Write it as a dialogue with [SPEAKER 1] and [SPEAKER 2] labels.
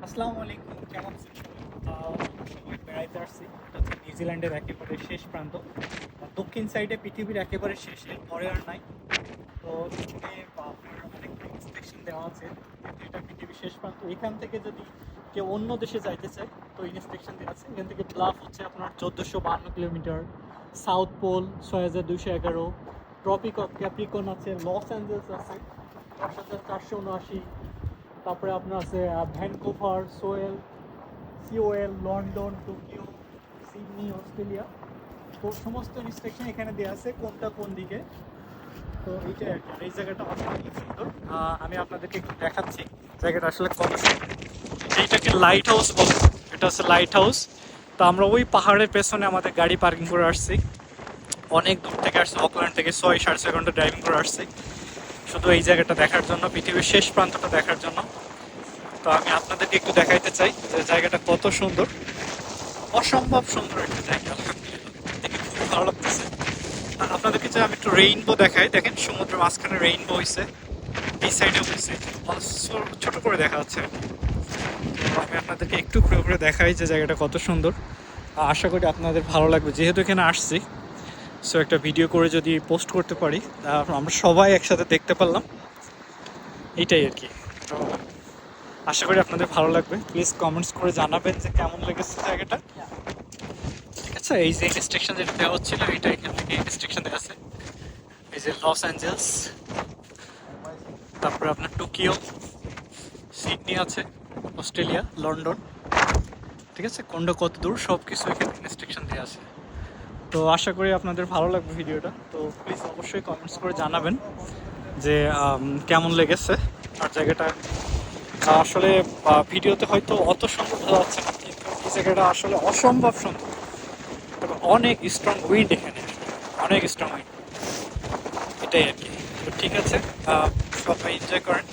[SPEAKER 1] আসসালামু আলাইকুম, কেমন আছেন সবাই? আমরা সবাই বেড়াইতে আসছি। এটা হচ্ছে নিউজিল্যান্ডের একেবারে শেষ প্রান্ত, দক্ষিণ সাইডে পৃথিবীর একেবারে শেষ, এর পরে আর নাই। তো এখানে আপনার অনেক ইনস্ট্রাকশন দেওয়া আছে, কিন্তু এটা পৃথিবীর শেষ প্রান্ত। এখান থেকে যদি কেউ অন্য দেশে যাইতে চায় তো ইনস্ট্রাকশন দেওয়া আছে। এখান থেকে ব্লাফ হচ্ছে আপনার 1452 kilometre, south pole 6211, tropic of Capricorn আছে, লস অ্যাঞ্জেলস আছে 10,479, তারপরে আপনার আছে Vancouver, Seoul, London, Tokyo, Sydney, Australia. তো সমস্ত ইনস্ট্রাকশন এখানে দেওয়া আছে কোনটা কোন দিকে। তো এইটাই আর কি। আর এই জায়গাটা অনেক সুন্দর। আমি আপনাদেরকে একটু দেখাচ্ছি জায়গাটা আসলে কত সুন্দর। এইটাকে লাইট হাউস বলে, এটা হচ্ছে লাইট হাউস। তো আমরা ওই পাহাড়ের পেছনে আমাদের গাড়ি পার্কিং করে আসছি, অনেক দূর থেকে আসছি, অকল্যান্ড থেকে 6-6.5 ঘন্টা ড্রাইভিং করে আসছি শুধু এই জায়গাটা দেখার জন্য, পৃথিবীর শেষ প্রান্তটা দেখার জন্য। তো আমি আপনাদেরকে একটু দেখাইতে চাই যে জায়গাটা কত সুন্দর, অসম্ভব সুন্দর একটা জায়গা। আলহামদুলিল্লাহ, দেখে খুব ভালো লাগতেছে। আর আপনাদেরকে যে আমি একটু রেইনবো দেখাই, দেখেন সমুদ্রের মাঝখানে রেইনবো হয়েছে, এই সাইডে হয়েছে, ছোট করে দেখা যাচ্ছে। তো আমি আপনাদেরকে একটু ঘুরে ঘুরে দেখাই যে জায়গাটা কত সুন্দর। আশা করি আপনাদের ভালো লাগবে, যেহেতু এখানে আসছি। সো একটা ভিডিও করে যদি পোস্ট করতে পারি, আমরা সবাই একসাথে দেখতে পারলাম, এইটাই আর কি। তো আশা করি আপনাদের ভালো লাগবে। প্লিজ কমেন্টস করে জানাবেন যে কেমন লেগেছে জায়গাটা। ঠিক আছে, এই যে ইনস্ট্রাকশন যেটা দেওয়া হচ্ছিল, এটা এখান থেকে ইনস্ট্রাকশন দেওয়া আছে। এই যে লস অ্যাঞ্জেলস, তারপরে আপনার টোকিও, সিডনি আছে, অস্ট্রেলিয়া, লন্ডন। ঠিক আছে, কোনটা কত দূর সব কিছু এখানে ইনস্ট্রাকশন দেওয়া আছে। তো আশা করি আপনাদের ভালো লাগবে ভিডিওটা। তো প্লিজ অবশ্যই কমেন্টস করে জানাবেন যে কেমন লেগেছে। আর জায়গাটা আসলে ভিডিওতে হয়তো অত সুন্দর বোঝা যাচ্ছে না, কিন্তু এই জায়গাটা আসলে অসম্ভব সুন্দর। তবে অনেক স্ট্রং উইন্ড এখানে, অনেক স্ট্রং উইন্ড, এটাই আর কি। তো ঠিক আছে, সবাই এনজয় করেন।